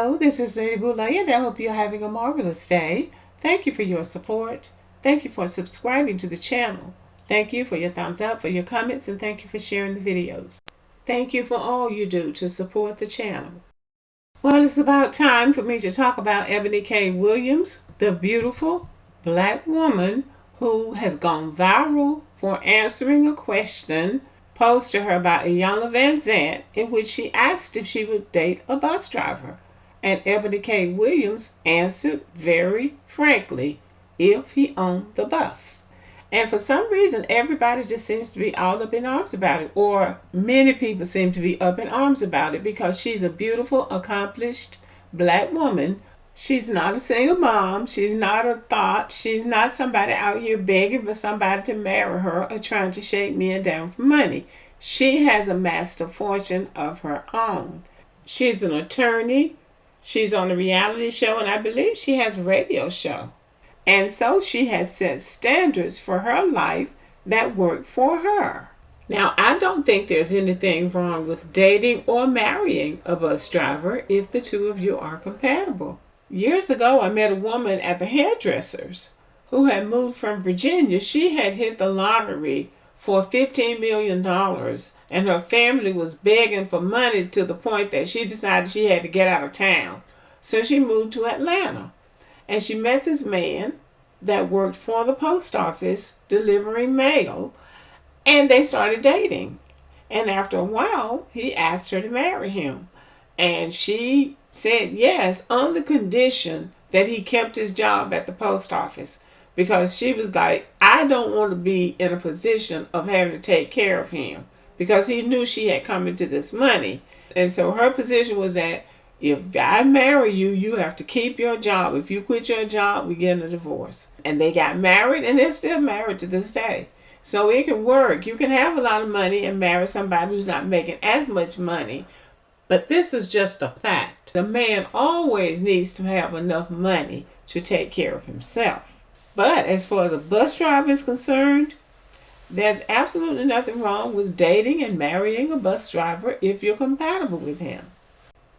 Hello, this is Eboni, and I hope you're having a marvelous day. Thank you for your support. Thank you for subscribing to the channel. Thank you for your thumbs up, for your comments, and thank you for sharing the videos. Thank you for all you do to support the channel. Well, it's about time for me to talk about Eboni K. Williams, the beautiful black woman who has gone viral for answering a question posed to her by Iyanla Vanzant, in which she asked if she would date a bus driver. And Eboni K. Williams answered very frankly, if he owned the bus. And for some reason, everybody just seems to be all up in arms about it, or many people seem to be up in arms about it, because she's a beautiful, accomplished black woman. She's not a single mom. She's not a thought. She's not somebody out here begging for somebody to marry her or trying to shake men down for money. She has amassed a fortune of her own. She's an attorney. She's on a reality show, and I believe she has a radio show. And so she has set standards for her life that work for her. Now, I don't think there's anything wrong with dating or marrying a bus driver if the two of you are compatible. Years ago, I met a woman at the hairdresser's who had moved from Virginia. She had hit the lottery for $15 million, and her family was begging for money to the point that she decided she had to get out of town. So she moved to Atlanta, and she met this man that worked for the post office delivering mail, and they started dating. And after a while, he asked her to marry him, and she said yes, on the condition that he kept his job at the post office, because she was like, I don't want to be in a position of having to take care of him, because he knew she had come into this money. And so her position was that if I marry you, you have to keep your job. If you quit your job, we get a divorce. And they got married, and they're still married to this day. So it can work. You can have a lot of money and marry somebody who's not making as much money. But this is just a fact. The man always needs to have enough money to take care of himself. But as far as a bus driver is concerned, there's absolutely nothing wrong with dating and marrying a bus driver if you're compatible with him.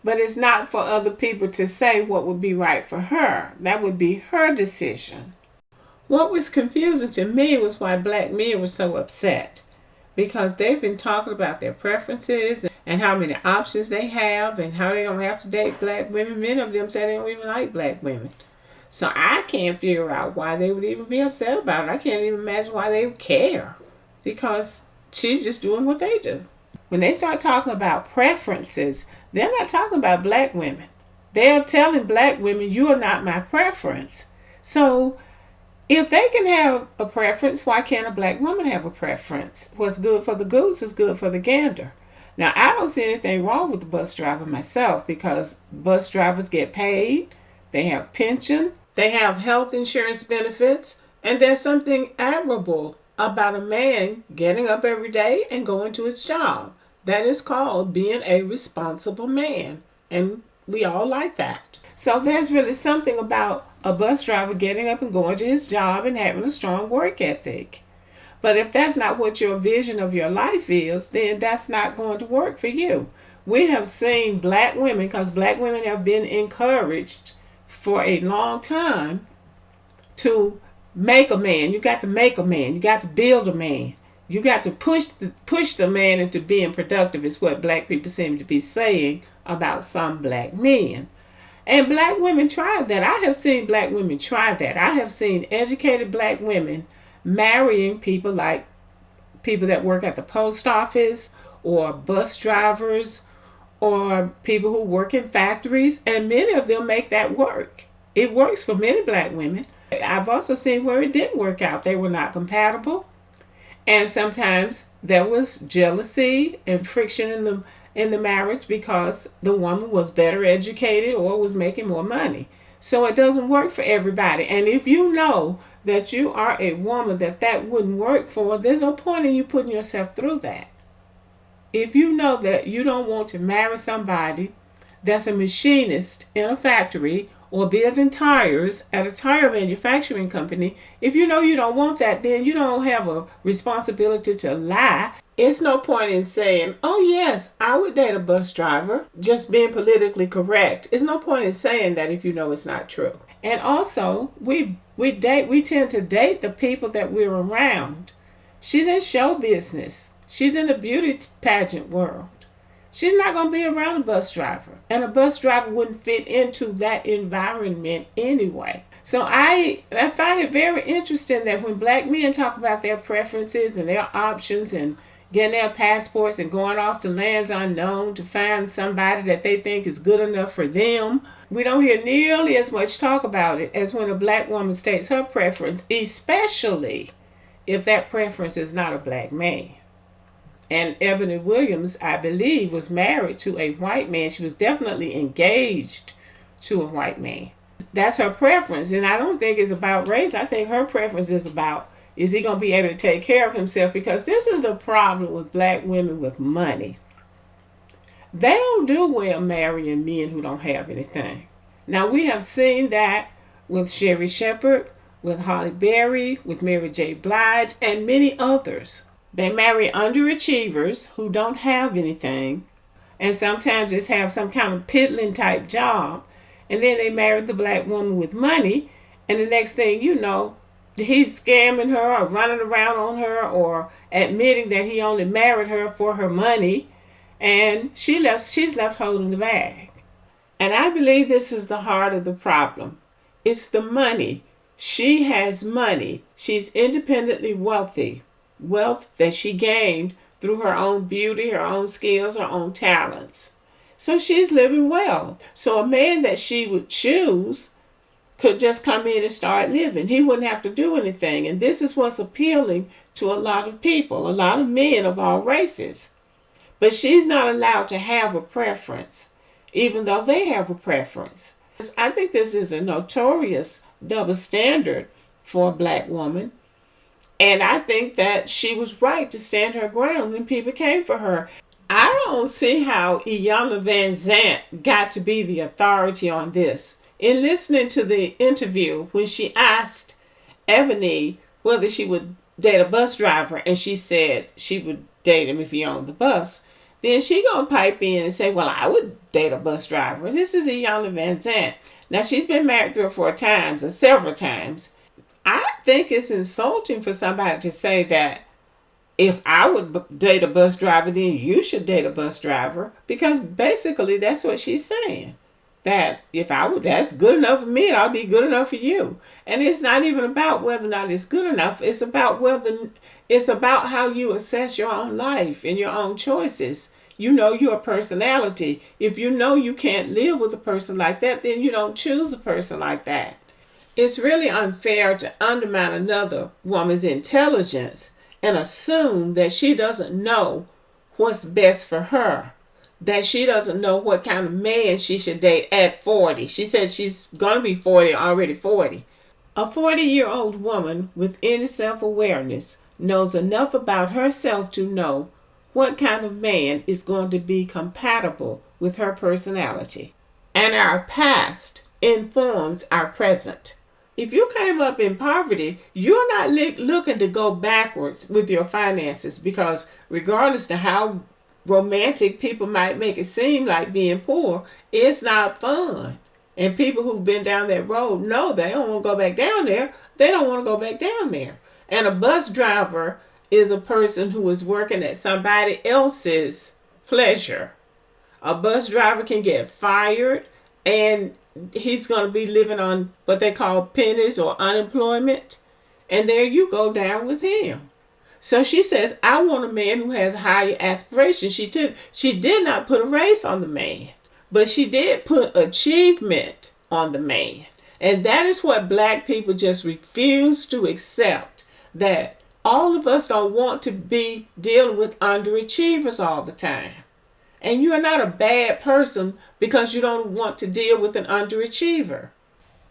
But it's not for other people to say what would be right for her. That would be her decision. What was confusing to me was why black men were so upset, because they've been talking about their preferences and how many options they have and how they don't have to date black women. Many of them say they don't even like black women. So I can't figure out why they would even be upset about it. I can't even imagine why they would care, because she's just doing what they do. When they start talking about preferences, they're not talking about black women. They're telling black women, you are not my preference. So if they can have a preference, why can't a black woman have a preference? What's good for the goose is good for the gander. Now, I don't see anything wrong with the bus driver myself, because bus drivers get paid, they have pension, they have health insurance benefits, and there's something admirable about a man getting up every day and going to his job. That is called being a responsible man, and we all like that. So there's really something about a bus driver getting up and going to his job and having a strong work ethic. But if that's not what your vision of your life is, then that's not going to work for you. We have seen black women, because black women have been encouraged for a long time to make a man. You got to make a man. You got to build a man. You got to push the man into being productive, is what black people seem to be saying about some black men. And black women try that. I have seen black women try that. I have seen educated black women marrying people like people that work at the post office, or bus drivers, or people who work in factories, and many of them make that work. It works for many black women. I've also seen where it didn't work out. They were not compatible, and sometimes there was jealousy and friction in the marriage because the woman was better educated or was making more money. So it doesn't work for everybody. And if you know that you are a woman that wouldn't work for, there's no point in you putting yourself through that. If you know that you don't want to marry somebody that's a machinist in a factory or building tires at a tire manufacturing company, if you know you don't want that, then you don't have a responsibility to lie. It's no point in saying, oh yes, I would date a bus driver, just being politically correct. It's no point in saying that if you know it's not true. And also, we tend to date the people that we're around. She's in show business. She's in the beauty pageant world. She's not going to be around a bus driver. And a bus driver wouldn't fit into that environment anyway. So I find it very interesting that when black men talk about their preferences and their options and getting their passports and going off to lands unknown to find somebody that they think is good enough for them, we don't hear nearly as much talk about it as when a black woman states her preference, especially if that preference is not a black man. And Eboni Williams, I believe, was married to a white man. She was definitely engaged to a white man. That's her preference. And I don't think it's about race. I think her preference is about, is he going to be able to take care of himself? Because this is the problem with black women with money. They don't do well marrying men who don't have anything. Now, we have seen that with Sherry Shepherd, with Holly Berry, with Mary J. Blige, and many others. They marry underachievers who don't have anything, and sometimes just have some kind of piddling type job. And then they marry the black woman with money, and the next thing you know, he's scamming her or running around on her or admitting that he only married her for her money, and she's left holding the bag. And I believe this is the heart of the problem. It's the money. She has money. She's independently wealthy. Wealth that she gained through her own beauty, her own skills, her own talents. So she's living well. So a man that she would choose could just come in and start living. He wouldn't have to do anything. And this is what's appealing to a lot of people, a lot of men of all races. But she's not allowed to have a preference, even though they have a preference. I think this is a notorious double standard for a black woman. And I think that she was right to stand her ground when people came for her. I don't see how Iyanla Vanzant got to be the authority on this. In listening to the interview, when she asked Eboni whether she would date a bus driver, and she said she would date him if he owned the bus, then she gonna pipe in and say, well, I would date a bus driver. This is Iyanla Vanzant. Now, she's been married 3 or 4 times, or several times. I think it's insulting for somebody to say that if I would date a bus driver, then you should date a bus driver. Because basically that's what she's saying. That if I would, that's good enough for me, I'll be good enough for you. And it's not even about whether or not it's good enough. It's about how you assess your own life and your own choices. You know your personality. If you know you can't live with a person like that, then you don't choose a person like that. It's really unfair to undermine another woman's intelligence and assume that she doesn't know what's best for her, that she doesn't know what kind of man she should date at 40. She said she's going to be 40, already 40. A 40-year-old woman with any self-awareness knows enough about herself to know what kind of man is going to be compatible with her personality. And our past informs our present. If you came up in poverty, you're not looking to go backwards with your finances, because regardless to how romantic people might make it seem like being poor, it's not fun. And people who've been down that road know they don't want to go back down there. They don't want to go back down there. And a bus driver is a person who is working at somebody else's pleasure. A bus driver can get fired, and he's going to be living on what they call pennies or unemployment. And there you go down with him. So she says, I want a man who has higher aspirations. She did not put a race on the man, but she did put achievement on the man. And that is what black people just refuse to accept, that all of us don't want to be dealing with underachievers all the time. And you are not a bad person because you don't want to deal with an underachiever.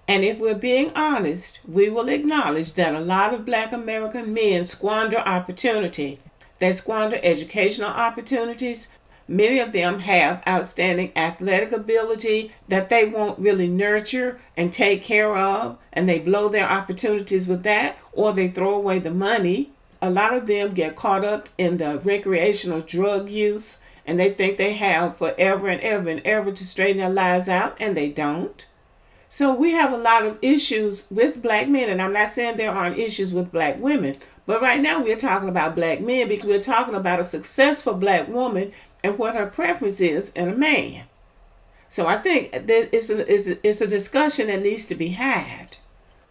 And if we're being honest, we will acknowledge that a lot of black American men squander opportunity. They squander educational opportunities. Many of them have outstanding athletic ability that they won't really nurture and take care of, and they blow their opportunities with that, or they throw away the money. A lot of them get caught up in the recreational drug use, and they think they have forever and ever and ever to straighten their lives out, and they don't. So we have a lot of issues with black men, and I'm not saying there aren't issues with black women, but right now we're talking about black men because we're talking about a successful black woman and what her preference is in a man. So I think that it's a discussion that needs to be had.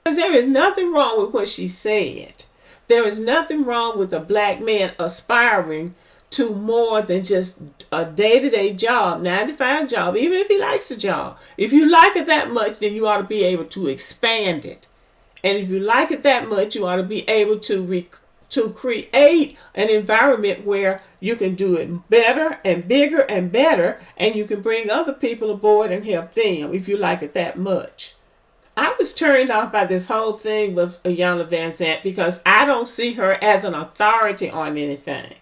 Because there is nothing wrong with what she said. There is nothing wrong with a black man aspiring to more than just a day-to-day job, 9-to-5 job, even if he likes the job. If you like it that much, then you ought to be able to expand it. And if you like it that much, you ought to be able to create an environment where you can do it better and bigger and better, and you can bring other people aboard and help them if you like it that much. I was turned off by this whole thing with Iyanla Vanzant because I don't see her as an authority on anything.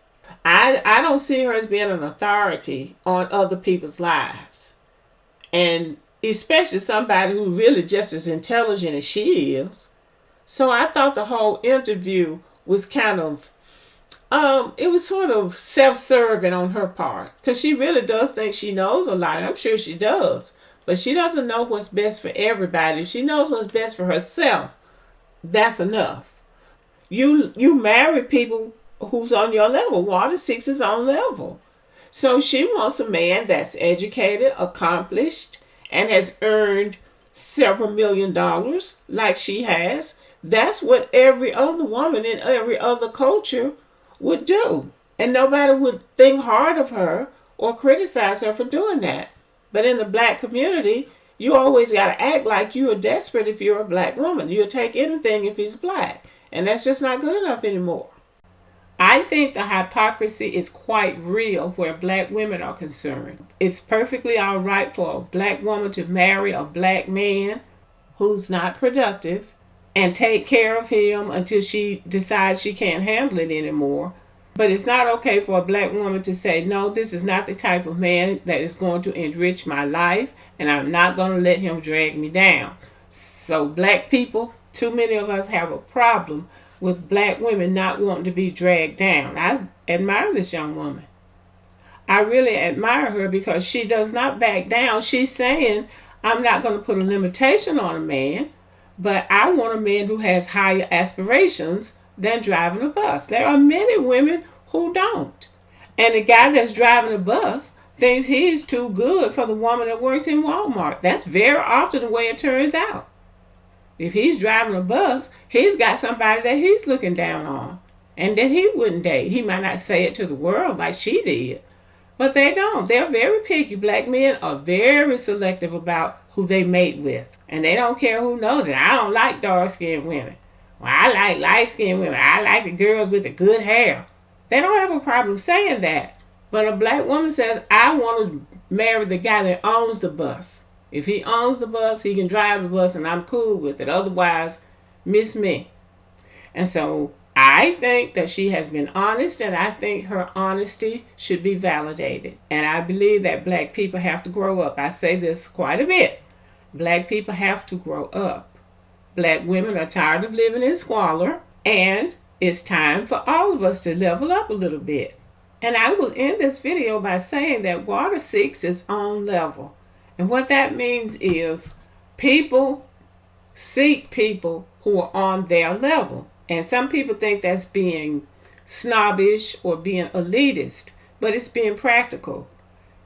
I don't see her as being an authority on other people's lives. And especially somebody who really just as intelligent as she is. So I thought the whole interview was kind of, it was sort of self-serving on her part. Because she really does think she knows a lot. And I'm sure she does. But she doesn't know what's best for everybody. If she knows what's best for herself, that's enough. You marry people who's on your level. Water seeks his own level. So she wants a man that's educated, accomplished, and has earned several $1,000,000 like she has. That's what every other woman in every other culture would do. And nobody would think hard of her or criticize her for doing that. But in the black community, you always got to act like you are desperate if you're a black woman. You'll take anything if he's black. And that's just not good enough anymore. I think the hypocrisy is quite real where black women are concerned. It's perfectly all right for a black woman to marry a black man who's not productive and take care of him until she decides she can't handle it anymore. But it's not okay for a black woman to say, no, this is not the type of man that is going to enrich my life, and I'm not going to let him drag me down. So black people, too many of us have a problem with black women not wanting to be dragged down. I admire this young woman. I really admire her because she does not back down. She's saying, I'm not going to put a limitation on a man, but I want a man who has higher aspirations than driving a bus. There are many women who don't. And the guy that's driving a bus thinks he's too good for the woman that works in Walmart. That's very often the way it turns out. If he's driving a bus, he's got somebody that he's looking down on and that he wouldn't date. He might not say it to the world like she did, but they don't. They're very picky. Black men are very selective about who they mate with, and they don't care who knows it. I don't like dark-skinned women. Well, I like light-skinned women. I like the girls with the good hair. They don't have a problem saying that. But a black woman says, I want to marry the guy that owns the bus. If he owns the bus, he can drive the bus, and I'm cool with it. Otherwise, miss me. And so I think that she has been honest, and I think her honesty should be validated. And I believe that black people have to grow up. I say this quite a bit. Black people have to grow up. Black women are tired of living in squalor, and it's time for all of us to level up a little bit. And I will end this video by saying that water seeks its own level. And what that means is people seek people who are on their level. And some people think that's being snobbish or being elitist, but it's being practical.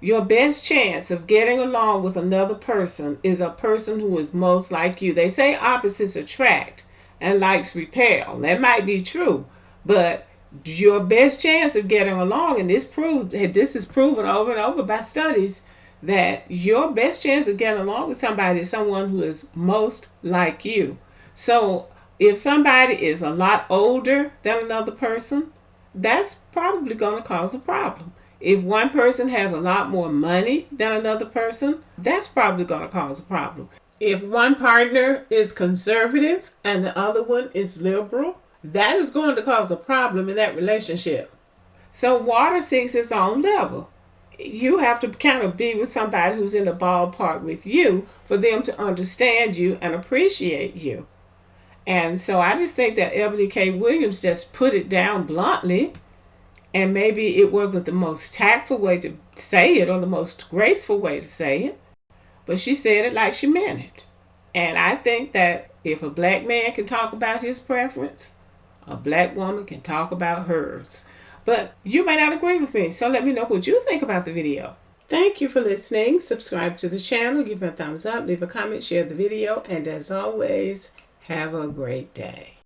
Your best chance of getting along with another person is a person who is most like you. They say opposites attract and likes repel. That might be true, but your best chance of getting along, and this is proven over and over by studies, that your best chance of getting along with somebody is someone who is most like you. So if somebody is a lot older than another person, that's probably going to cause a problem. If one person has a lot more money than another person, that's probably going to cause a problem. If one partner is conservative and the other one is liberal, that is going to cause a problem in that relationship. So water seeks its own level. you have to kind of be with somebody who's in the ballpark with you for them to understand you and appreciate you. And so I just think that Eboni K. Williams just put it down bluntly, and maybe it wasn't the most tactful way to say it or the most graceful way to say it, but she said it like she meant it. And I think that if a black man can talk about his preference, a black woman can talk about hers. But you may not agree with me, so let me know what you think about the video. Thank you for listening. Subscribe to the channel, give me a thumbs up, leave a comment, share the video, and as always, have a great day.